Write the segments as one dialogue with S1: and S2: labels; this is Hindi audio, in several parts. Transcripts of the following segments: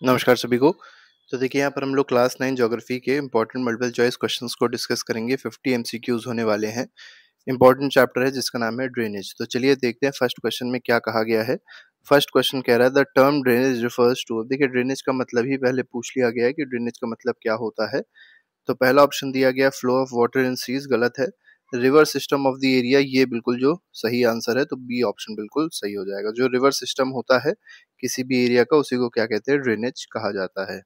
S1: नमस्कार सभी को। तो देखिए यहाँ पर हम लोग क्लास 9 ज्योग्राफी के इंपॉर्टेंट मल्टीपल चॉइस क्वेश्चंस को डिस्कस करेंगे। 50 एमसीक्यूज होने वाले हैं। इंपॉर्टेंट चैप्टर है जिसका नाम है ड्रेनेज। तो चलिए देखते हैं फर्स्ट क्वेश्चन में क्या कहा गया है। फर्स्ट क्वेश्चन कह रहा है the term drainage refers to. देखिए ड्रेनेज का मतलब ही पहले पूछ लिया गया है कि ड्रेनेज का मतलब क्या होता है। तो पहला ऑप्शन दिया गया flow of water in seas, गलत है। River system of the area, ये बिल्कुल जो सही आंसर है, तो बी ऑप्शन बिल्कुल सही हो जाएगा। जो रिवर सिस्टम होता है किसी भी एरिया का उसी को क्या कहते हैं, ड्रेनेज कहा जाता है।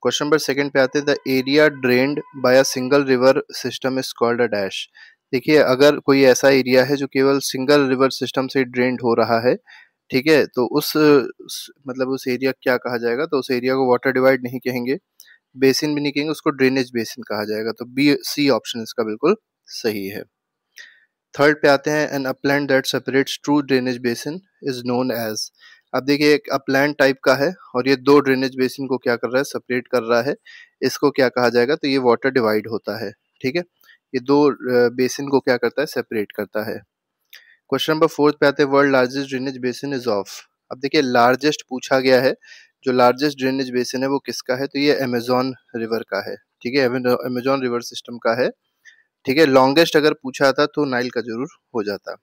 S1: क्वेश्चन नंबर सेकंड पे आते हैं the area drained by a single river system is called a dash. देखिए अगर कोई ऐसा एरिया है जो केवल सिंगल रिवर सिस्टम से ड्रेन्ड हो रहा है, ठीक है, तो मतलब उस एरिया क्या कहा जाएगा, तो उस एरिया को वाटर डिवाइड नहीं कहेंगे, बेसिन भी नहीं कहेंगे, उसको ड्रेनेज बेसिन कहा जाएगा। तो बी सी ऑप्शन इसका बिल्कुल सही है। थर्ड पे आते हैं an upland that separates two drainage basin is known as. अब देखिए एक अपलैंड टाइप का है और ये दो ड्रेनेज बेसिन को क्या कर रहा है, सेपरेट कर रहा है, इसको क्या कहा जाएगा, तो ये वाटर डिवाइड होता है। ठीक है, ये दो बेसिन को क्या करता है, सेपरेट करता है। क्वेश्चन नंबर फोर्थ पे आते हैं world largest drainage basin is of. अब देखिए लार्जेस्ट पूछा गया है, जो लार्जेस्ट ड्रेनेज बेसिन है वो किसका है, तो ये अमेजोन रिवर का है। ठीक है, अमेजोन रिवर सिस्टम का है। ठीक है, लॉन्गेस्ट अगर पूछा था तो नाइल का जरूर हो जाता।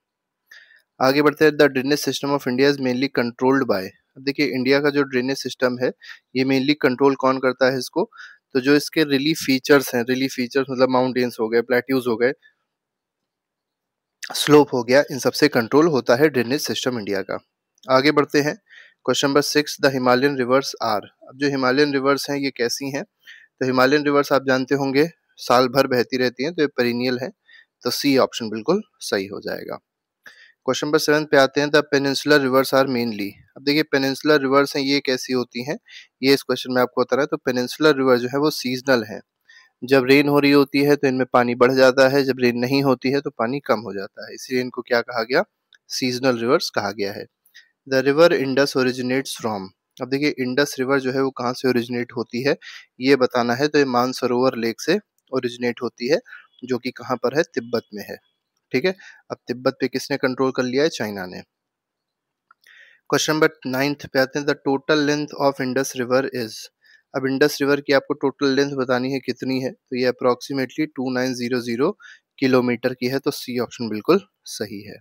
S1: आगे बढ़ते हैं the drainage system of India is mainly controlled by. अब देखिए इंडिया का जो ड्रेनेज सिस्टम है ये मेनली कंट्रोल कौन करता है इसको, तो जो इसके रिलीफ फीचर्स हैं, रिलीफ फीचर्स मतलब माउंटेन्स हो गए, प्लेट्यूज हो गए, स्लोप हो गया, इन सबसे कंट्रोल होता है ड्रेनेज सिस्टम इंडिया का। आगे बढ़ते हैं question number 6 the Himalayan rivers are. अब जो हिमालयन रिवर्स हैं ये कैसी हैं, तो हिमालयन रिवर्स आप जानते होंगे साल भर बहती रहती हैं, तो ये पेरिनियल है। तो सी ऑप्शन बिल्कुल सही हो जाएगा। क्वेश्चन नंबर 7 पे आते हैं the peninsular rivers are mainly. अब देखिए पेनिनसुलर रिवर्स हैं ये कैसी होती हैं, ये इस क्वेश्चन में आपको बता रहा है। तो पेनिनसुलर रिवर जो है वो सीजनल है। जब रेन हो रही होती है तो इनमें पानी बढ़ जाता है, जब रेन नहीं होती है तो पानी कम हो जाता है, इसलिए इनको क्या कहा गया, सीजनल रिवर्स कहा गया है। The river Indus originates from. अब देखिए इंडस रिवर जो है वो कहाँ से ओरिजिनेट होती है ये बताना है, तो ये मानसरोवर लेक से ओरिजिनेट होती है, जो कि कहाँ पर है, तिब्बत में है। ठीक है, अब तिब्बत पे किसने कंट्रोल कर लिया है, चाइना ने। क्वेश्चन नंबर 9 पे आते हैं the total length of Indus river is. अब इंडस रिवर की आपको टोटल लेंथ बतानी है कितनी है, तो ये अप्रोक्सीमेटली 2900 किलोमीटर की है। तो सी ऑप्शन बिल्कुल सही है।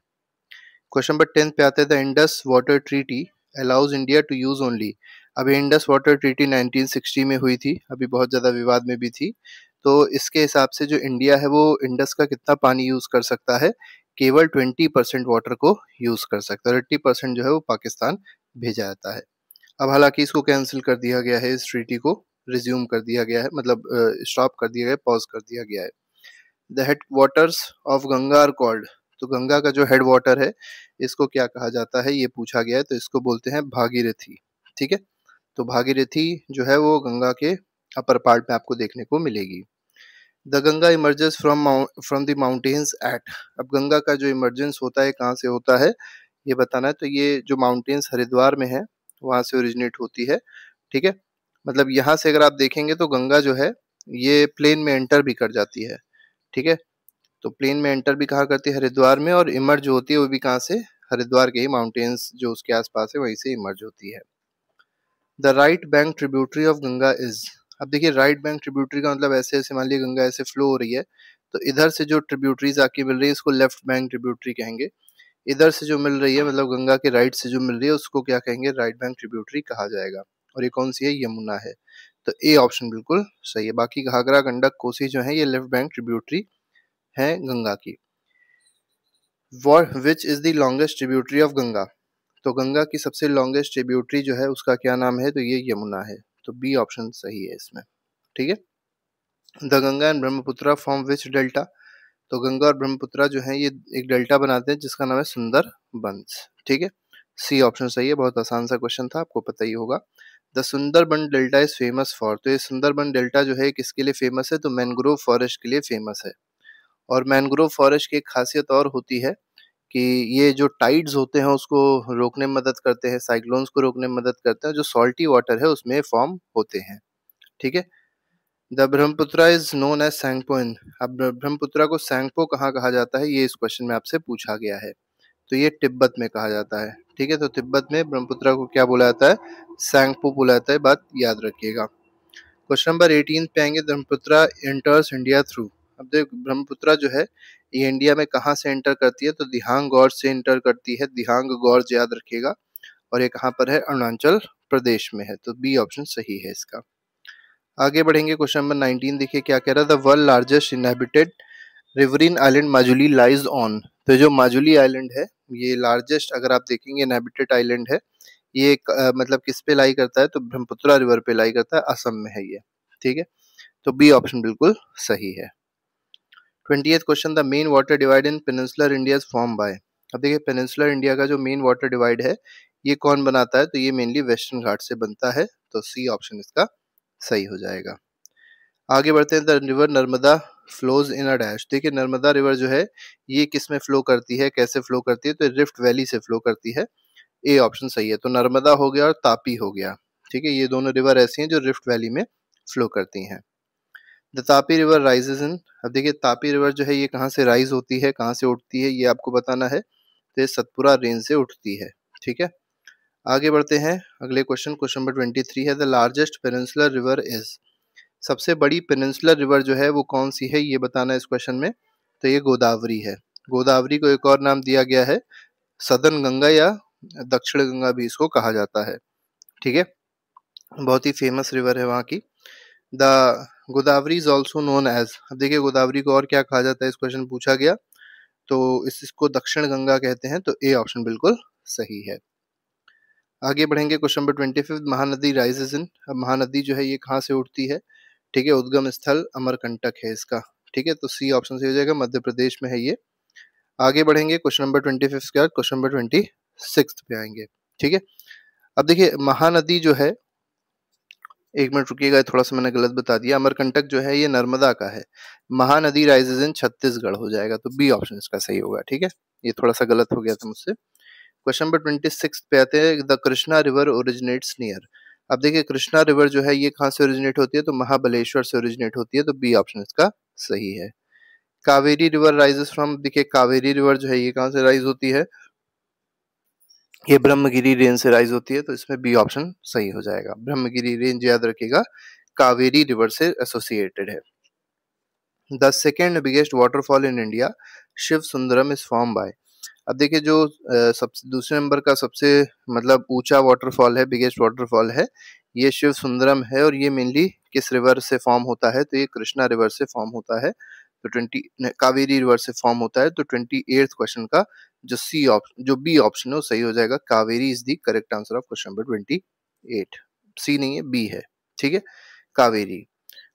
S1: क्वेश्चन नंबर 10 पे आते हैं the Indus water treaty allows India to use only. अभी इंडस वाटर ट्रीटी 1960 में हुई थी, अभी बहुत ज़्यादा विवाद में भी थी। तो इसके हिसाब से जो इंडिया है वो इंडस का कितना पानी यूज़ कर सकता है, केवल 20% वाटर को यूज़ कर सकता है, 80% जो है वो पाकिस्तान भेजा जाता है। अब हालांकि इसको कैंसिल कर दिया गया है, इस ट्रीटी को रिज्यूम कर दिया गया है, मतलब स्टॉप कर दिया गया, पॉज कर दिया गया है। The headwaters of Ganga are called. तो गंगा का जो हेड वाटर है इसको क्या कहा जाता है ये पूछा गया है, तो इसको बोलते हैं भागीरथी। ठीक है, तो भागीरथी जो है वो गंगा के अपर पार्ट में आपको देखने को मिलेगी। The Ganga emerges from the mountains at. अब गंगा का जो इमर्जेंस होता है कहाँ से होता है ये बताना है, तो ये जो माउंटेन्स हरिद्वार में है वहां से ओरिजिनेट होती है। ठीक है, मतलब यहाँ से अगर आप देखेंगे तो गंगा जो है ये प्लेन में एंटर भी कर जाती है। ठीक है, तो प्लेन में एंटर भी कहाँ करती है, हरिद्वार में, और इमर्ज जो होती है वो भी कहाँ से, हरिद्वार के ही माउंटेन्स जो उसके आसपास है वहीं से इमर्ज होती है। The right bank tributary of Ganga is. अब देखिए राइट बैंक ट्रिब्यूटरी का मतलब ऐसे ऐसे मान लीजिए गंगा ऐसे फ्लो हो रही है, तो इधर से जो ट्रिब्यूटरीज आके मिल रही है इसको लेफ्ट बैंक ट्रिब्यूटरी कहेंगे। इधर से जो मिल रही है मतलब गंगा के राइट से जो मिल रही है उसको क्या कहेंगे, राइट बैंक ट्रिब्यूटरी कहा जाएगा। और ये कौन सी है, यमुना है। तो ए ऑप्शन बिल्कुल सही है। बाकी घाघरा गंडक कोसी जो है ये लेफ्ट बैंक ट्रिब्यूटरी है गंगा की। Which is the longest tributary of Ganga. तो गंगा की सबसे लॉन्गेस्ट ट्रिब्यूटरी जो है उसका क्या नाम है, तो ये यमुना है। तो बी ऑप्शन सही है इसमें। ठीक है, the Ganga and Brahmaputra form which delta. तो गंगा और ब्रह्मपुत्र जो है ये एक डेल्टा बनाते हैं जिसका नाम है सुंदर बंस। ठीक है, सी ऑप्शन सही है। बहुत आसान सा क्वेश्चन था, आपको पता ही होगा। The Sundarban delta is famous for. तो ये सुंदरबन डेल्टा जो है किसके लिए फेमस है, तो मैंग्रोव फॉरेस्ट के लिए फेमस है। और मैंग्रोव फॉरेस्ट की एक खासियत और होती है कि ये जो टाइड्स होते हैं उसको रोकने में मदद करते हैं, साइक्लोन्स को रोकने में मदद करते हैं, जो सॉल्टी वाटर है उसमें फॉर्म होते हैं। ठीक है, the Brahmaputra is known as Tsangpo in. अब ब्रह्मपुत्र को सैंगपो कहाँ कहा जाता है ये इस क्वेश्चन में आपसे पूछा गया है, तो ये तिब्बत में कहा जाता है। ठीक है, तो तिब्बत में ब्रह्मपुत्र को क्या बोला जाता है, सैंगपो बुलाता है, बात याद रखिएगा। क्वेश्चन नंबर 18 पे आएंगे, ब्रह्मपुत्रा एंटर्स इंडिया थ्रू। अब देख ब्रह्मपुत्रा जो है ये इंडिया में कहाँ से एंटर करती है, तो दिहांग गॉर्ज से एंटर करती है, दिहांग गॉर्ज याद रखिएगा। और ये कहाँ पर है, अरुणाचल प्रदेश में है, तो बी ऑप्शन सही है इसका। आगे बढ़ेंगे, क्वेश्चन नंबर 19 देखिए क्या कह रहा है, the world largest inhabited riverine island Majuli lies on. तो जो माजुली आइलैंड है ये लार्जेस्ट, अगर आप देखेंगे इनहेबिटेड आइलैंड है, ये मतलब किस पे लाई करता है, तो ब्रह्मपुत्रा रिवर पे लाई करता है, असम में है ये, ठीक है। तो बी ऑप्शन बिल्कुल सही है। 20th question, the main water divide in peninsular India is form by. अब देखिए पेनिनसुलर इंडिया का जो मेन वाटर डिवाइड है ये कौन बनाता है, तो ये मेनली वेस्टर्न घाट से बनता है, तो सी ऑप्शन इसका सही हो जाएगा। आगे बढ़ते हैं, the river Narmada flows in a dash. देखिए नर्मदा रिवर जो है ये किस में फ्लो करती है, कैसे फ्लो करती है, तो रिफ्ट वैली से फ्लो करती है, ए ऑप्शन सही है। तो नर्मदा हो गया और तापी हो गया, ठीक है, ये दोनों रिवर ऐसी हैं जो रिफ्ट वैली में फ्लो करती हैं। The Tapi river rises in. अब देखिए तापी रिवर जो है ये कहाँ से राइज होती है, कहाँ से उठती है, ये आपको बताना है, तो ये सतपुरा रेंज से उठती है, ठीक है। आगे बढ़ते हैं, अगले क्वेश्चन, क्वेश्चन नंबर 23 है, the largest peninsular river is. सबसे बड़ी पेनिनसुलर रिवर जो है वो कौन सी है, ये बताना है इस क्वेश्चन में, तो ये गोदावरी है। गोदावरी को एक और नाम दिया गया है सदर्न गंगा या दक्षिण गंगा भी इसको कहा जाता है, ठीक है, बहुत ही फेमस रिवर है वहाँ की। The Godavari is also known as. अब देखिए गोदावरी को और क्या कहा जाता है, इस क्वेश्चन पूछा गया, तो इसको दक्षिण गंगा कहते हैं, तो ए ऑप्शन बिल्कुल सही है। आगे बढ़ेंगे, question number 25, Mahanadi rises in. अब महानदी जो है ये कहाँ से उठती है, ठीक है, उद्गम स्थल अमरकंटक है इसका, ठीक है, तो सी ऑप्शन से हो जाएगा, मध्य प्रदेश में है ये। आगे बढ़ेंगे, क्वेश्चन नंबर 25 के बाद क्वेश्चन नंबर 26 पे आएंगे, ठीक है। अब देखिए महानदी जो है, एक मिनट रुकिएगा, थोड़ा सा मैंने गलत बता दिया, अमरकंटक जो है ये नर्मदा का है, महानदी राइजेज इन छत्तीसगढ़ हो जाएगा, तो बी ऑप्शन इसका सही होगा, ठीक है, ये थोड़ा सा गलत हो गया था मुझसे। क्वेश्चन नंबर 26 पे आते हैं, the Krishna river originates near. अब देखिए कृष्णा रिवर जो है ये कहाँ से ओरिजिनेट होती है, तो महाबलेश्वर से ओरिजिनेट होती है, तो बी ऑप्शन इसका सही है। Kaveri river rises from. देखिए कावेरी रिवर जो है ये कहाँ से राइज होती है, ये ब्रह्मगिरी रेंज से राइज होती है, तो इसमें बी ऑप्शन सही हो जाएगा, ब्रह्मगिरी रेंज याद रखिएगा, कावेरी रिवर से एसोसिएटेड है। The second biggest waterfall in India Shiv Sundaram is form by. अब देखिए जो सबसे दूसरे नंबर का सबसे मतलब ऊंचा वाटरफॉल है, बिगेस्ट वाटरफॉल है, ये शिव सुंदरम है, और ये मेनली किस रिवर से फॉर्म होता है, तो ये कृष्णा रिवर से फॉर्म होता है, तो 20 कावेरी रिवर से फॉर्म होता है, तो 28th क्वेश्चन का जो बी ऑप्शन है वो सही हो जाएगा, Kaveri is the correct answer of question number 28। सी नहीं है, बी है, ठीक है, कावेरी।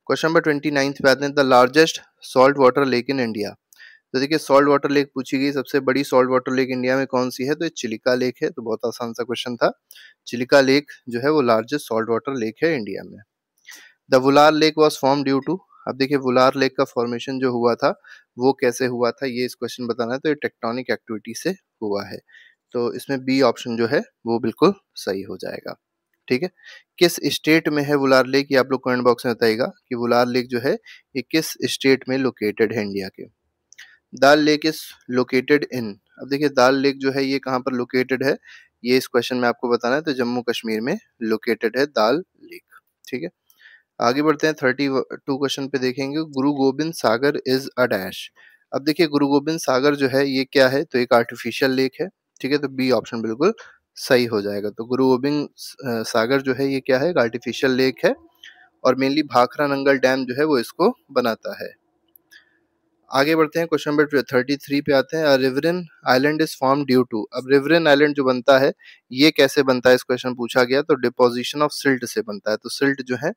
S1: क्वेश्चन नंबर 29 पे आते हैं, the largest salt water lake in India. तो देखिए सॉल्ट वाटर लेक पूछी गई, सबसे बड़ी सॉल्ट वाटर लेक इंडिया में कौन सी है, तो ये चिलिका लेक है, तो बहुत आसान सा क्वेश्चन था, चिलिका लेक जो है वो लार्जेस्ट सॉल्ट वाटर लेक है इंडिया में। The Wular lake was form due to. अब देखिए वुलार लेक का फॉर्मेशन जो हुआ था वो कैसे हुआ था, ये इस क्वेश्चन बताना है, तो ये टेक्टोनिक एक्टिविटी से हुआ है, तो इसमें बी ऑप्शन जो है वो बिल्कुल सही हो जाएगा, ठीक है। किस स्टेट में है वुलार लेक, ये आप लोग कमेंट बॉक्स में बताइएगा कि वुलार लेक जो है ये किस स्टेट में लोकेटेड है इंडिया के। दाल लेक इज लोकेटेड इन। अब देखिए दाल लेक जो है ये कहाँ पर लोकेटेड है, ये इस क्वेश्चन में आपको बताना है, तो जम्मू कश्मीर में लोकेटेड है दाल लेक, ठीक है। आगे बढ़ते हैं, 32 क्वेश्चन पे देखेंगे, Guru Gobind Sagar is a dash. अब देखिए गुरु गोबिंद सागर जो है ये क्या है, तो एक आर्टिफिशियल लेक है, ठीक है, तो बी ऑप्शन बिल्कुल सही हो जाएगा। तो गुरु गोबिंद सागर जो है ये क्या है, एक आर्टिफिशियल लेक है, और मेनली भाखरा नंगल डैम जो है वो इसको बनाता है। आगे बढ़ते हैं, क्वेश्चन नंबर 33 पे आते हैं, riverine island is form due to. अब रिवरन आइलैंड जो बनता है ये कैसे बनता है, इस क्वेश्चन पूछा गया, तो डिपोजिशन ऑफ सिल्ट से बनता है, तो सिल्ट जो है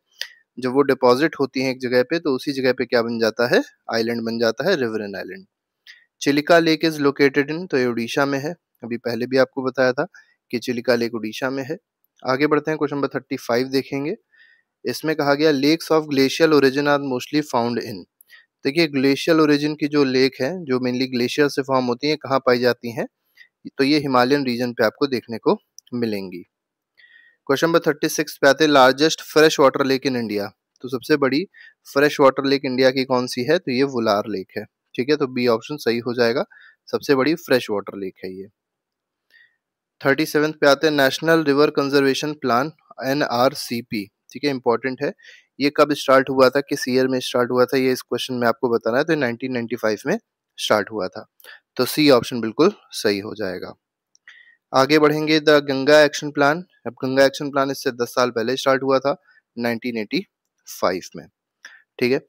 S1: जब वो डिपॉजिट होती है एक जगह पे, तो उसी जगह पे क्या बन जाता है, आइलैंड बन जाता है, riverine island. Chilika lake is located in, तो ये उड़ीसा में है, अभी पहले भी आपको बताया था कि चिलिका लेक उड़ीसा में है। आगे बढ़ते हैं, क्वेश्चन नंबर 35 देखेंगे, इसमें कहा गया lakes of glacial origin are mostly found in. देखिए ग्लेशियल ओरिजिन की जो लेक है जो मेनली ग्लेशियर से फॉर्म होती है कहाँ पाई जाती हैं, तो ये हिमालयन रीजन पे आपको देखने को मिलेंगी। क्वेश्चन नंबर 36 पे आते हैं, largest fresh water lake in India. तो सबसे बड़ी फ्रेश वाटर लेक इंडिया की कौन सी है, तो ये वुलार लेक है, ठीक है, तो बी ऑप्शन सही हो जाएगा, सबसे बड़ी फ्रेश वाटर लेक है ये। 37 पे आते हैं, national river conservation plan NRCP, ठीक है, इंपॉर्टेंट है। ये कब स्टार्ट हुआ था, किस ईयर में स्टार्ट हुआ था, ये इस क्वेश्चन में आपको बताना है। तो 1995 में स्टार्ट हुआ था। तो सी ऑप्शन बिल्कुल सही हो जाएगा। आगे बढ़ेंगे, द गंगा एक्शन प्लान। अब गंगा एक्शन प्लान इससे 10 साल पहले स्टार्ट हुआ था, 1985 में, ठीक है।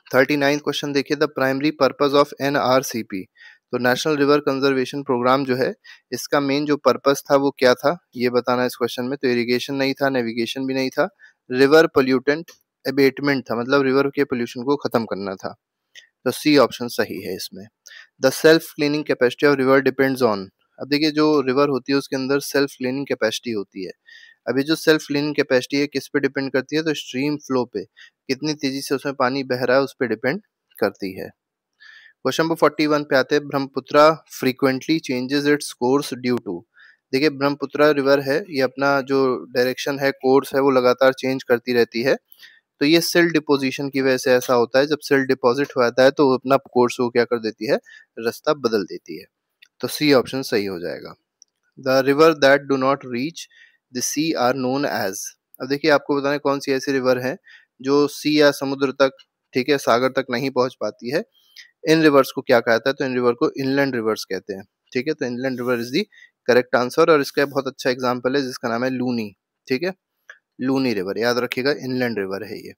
S1: 39 क्वेश्चन देखिए, the primary purpose of NRCP। तो नेशनल रिवर कंजर्वेशन प्रोग्राम जो है, इसका मेन जो पर्पस था वो क्या था, ये बताना है इस क्वेश्चन में। तो इरिगेशन नहीं था, नेविगेशन भी नहीं था, रिवर पोल्यूटेंट एबेटमेंट था, मतलब रिवर के पोल्यूशन को खत्म करना था। तो सी ऑप्शन सही है इसमें। The self cleaning capacity of river depends on. अब देखिए, जो रिवर होती है उसके अंदर सेल्फ क्लीनिंग कैपेसिटी होती है। अभी जो सेल्फ क्लीनिंग कैपेसिटी है किस पे डिपेंड करती है, तो स्ट्रीम फ्लो पे, कितनी तेजी से उसमें पानी बह रहा है उस पे डिपेंड करती है। क्वेश्चन नंबर 41 पे आते हैं, Brahmaputra frequently changes its course due to. देखिए, ब्रह्मपुत्रा रिवर है, ये अपना जो डायरेक्शन है, कोर्स है, वो लगातार चेंज करती रहती है। तो ये सिल्ट डिपोजिशन की वजह से ऐसा होता है। जब सिल्ट डिपॉजिट हो जाता है तो वो अपना कोर्स वो क्या कर देती है, रास्ता बदल देती है। तो सी ऑप्शन सही हो जाएगा। The river that do not reach the sea are known as. अब देखिए, आपको बताना है कौन सी ऐसी रिवर है जो सी या समुद्र तक, ठीक है, सागर तक नहीं पहुंच पाती है। इन रिवर्स को क्या कहता है, तो इन रिवर को इनलैंड रिवर्स कहते हैं, ठीक है। तो inland river is the correct answer, और इसका बहुत अच्छा एग्जाम्पल है जिसका नाम है लूनी, ठीक है। लूनी रिवर, याद रखिएगा, इनलैंड रिवर है ये।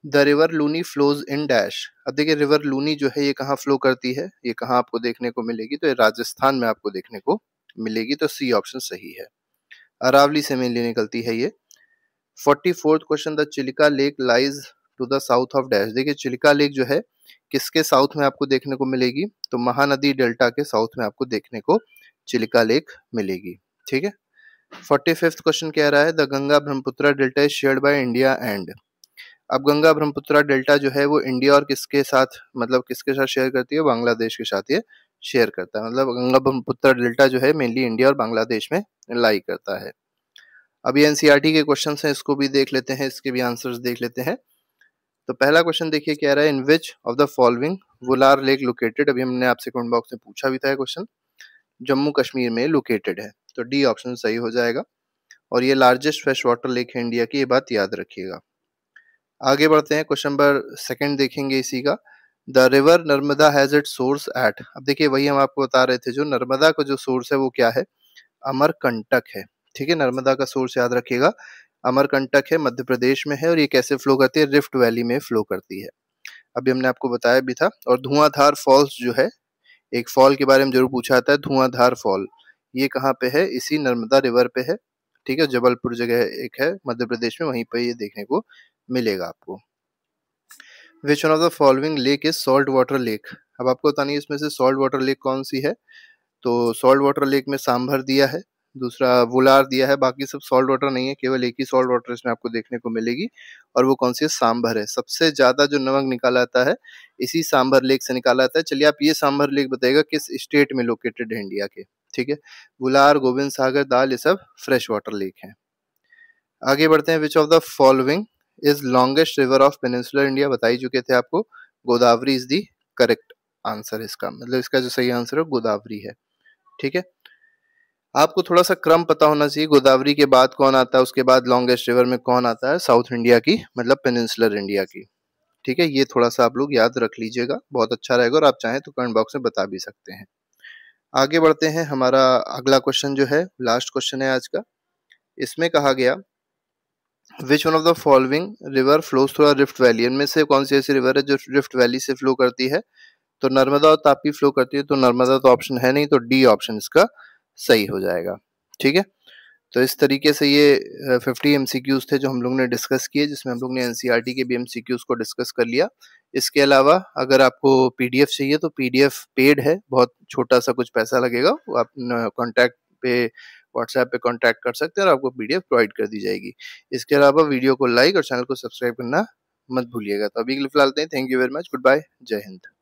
S1: The river Luni flows in dash. अब देखिए, रिवर लूनी जो है ये कहाँ फ्लो करती है, ये कहाँ आपको देखने को मिलेगी, तो ये राजस्थान में आपको देखने को मिलेगी। तो सी ऑप्शन सही है। अरावली से मेनली निकलती है ये। 44th question, the Chilika lake lies to the south of dash. देखिए, चिलिका लेक जो है किसके साउथ में आपको देखने को मिलेगी, तो महानदी डेल्टा के साउथ में आपको देखने को चिलिका लेक मिलेगी, ठीक है। 45th क्वेश्चन कह रहा है, the Ganga Brahmaputra delta is shared by India and. अब गंगा ब्रह्मपुत्र डेल्टा जो है वो इंडिया और किसके साथ, मतलब किसके साथ शेयर करती है, बांग्लादेश के साथ ये शेयर करता है। मतलब गंगा ब्रह्मपुत्र डेल्टा जो है मेनली इंडिया और बांग्लादेश में लाई करता है। अब ये एनसीईआरटी के क्वेश्चन हैं, इसको भी देख लेते हैं, इसके भी आंसर्स देख लेते हैं। तो पहला क्वेश्चन देखिए, कह रहा है, in which of the following Wular lake located. अभी हमने आपसे कमेंट बॉक्स में पूछा भी था क्वेश्चन, जम्मू कश्मीर में लोकेटेड है। तो डी ऑप्शन सही हो जाएगा, और ये लार्जेस्ट फ्रेश वाटर लेक है इंडिया की, ये बात याद रखिएगा। आगे बढ़ते हैं, क्वेश्चन नंबर सेकंड देखेंगे इसी का। The river Narmada has its source at. अब देखिए, वही हम आपको बता रहे थे, जो नर्मदा का जो सोर्स है वो क्या है, अमरकंटक है, ठीक है। नर्मदा का सोर्स याद रखिएगा, अमरकंटक है, मध्य प्रदेश में है, और ये कैसे फ्लो करती है, रिफ्ट वैली में फ्लो करती है। अभी हमने आपको बताया भी था। और धुआंधार फॉल्स जो है, एक फॉल के बारे में जरूर पूछा जाता है, धुआंधार फॉल, ये कहाँ पे है, इसी नर्मदा रिवर पे है, ठीक है। जबलपुर जगह एक है मध्य प्रदेश में, वहीं पे ये देखने को मिलेगा आपको। Which one of the following lake is salt water lake. अब आपको बतानी है इसमें से सॉल्ट वाटर लेक कौन सी है। तो सॉल्ट वाटर लेक में सांभर दिया है, दूसरा वुलार दिया है, बाकी सब सॉल्ट वाटर नहीं है, केवल एक ही सॉल्ट वाटर इसमें आपको देखने को मिलेगी, और वो कौन सी है, सांभर है। सबसे ज्यादा जो नमक निकाला आता है इसी सांभर लेक से निकाला आता है। चलिए, आप ये सांभर लेक बताइएगा किस स्टेट में लोकेटेड है इंडिया के, ठीक है। वुलार, गोविंद सागर, दाल, ये सब फ्रेश वाटर लेक है। आगे बढ़ते हैं, विच of the following is longest river of peninsular India. बता ही चुके थे आपको, Godavari is the correct answer. इसका मतलब, इसका जो सही आंसर है गोदावरी है, ठीक है। आपको थोड़ा सा क्रम पता होना चाहिए, गोदावरी के बाद कौन आता है, उसके बाद लॉन्गेस्ट रिवर में कौन आता है, साउथ इंडिया की, मतलब पेनिनसुलर इंडिया की, ठीक है। ये थोड़ा सा आप लोग याद रख लीजिएगा, बहुत अच्छा रहेगा, और आप चाहें तो कमेंट बॉक्स में बता भी सकते हैं। आगे बढ़ते हैं, हमारा अगला क्वेश्चन जो है लास्ट क्वेश्चन है आज का। इसमें कहा गया, which one of the following river flows through rift valley. इनमें से कौन सी ऐसी रिवर है जो रिफ्ट वैली से फ्लो करती है, तो नर्मदा और तापी फ्लो करती है। तो नर्मदा तो ऑप्शन है नहीं, तो डी ऑप्शन इसका सही हो जाएगा, ठीक है। तो इस तरीके से ये 50 एमसीक्यूज थे जो हम लोग ने डिस्कस किए, जिसमें हम लोग ने एनसीईआरटी के भी एमसीक्यूज को डिस्कस कर लिया। इसके अलावा अगर आपको पीडीएफ चाहिए तो पीडीएफ पेड है, बहुत छोटा सा कुछ पैसा लगेगा, वो आप कॉन्टैक्ट पे, व्हाट्सएप पे कॉन्टैक्ट कर सकते हैं और आपको पीडीएफ प्रोवाइड कर दी जाएगी। इसके अलावा वीडियो को लाइक और चैनल को सब्सक्राइब करना मत भूलिएगा। तो अभी के लिए फिलहाल thank you very much, goodbye, जय हिंद।